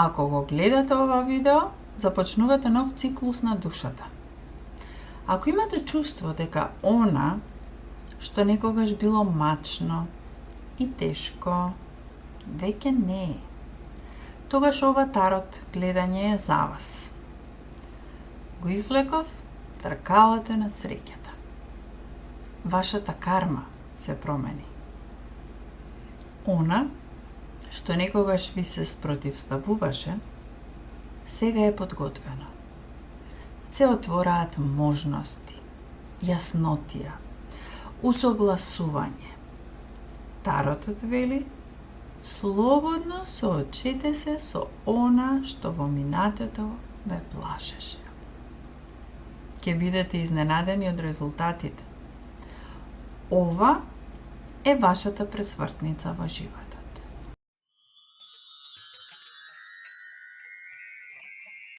Ако го гледате ова видео, започнувате нов циклус на душата. Ако имате чувство дека она што некогаш било мачно и тешко, веќе не е, тогаш ова тарот гледање е за вас. Го извлеков тркалото на среќата. Вашата карма се промени. Она што некогаш ви се спротивставуваше, сега е подготвено. Се отвораат можности, јаснотија, усогласување. Таротот вели: слободно соочете се со она што во минатото ве плашеше. Ќе бидете изненадени од резултатите. Ова е вашата пресвртница во живот.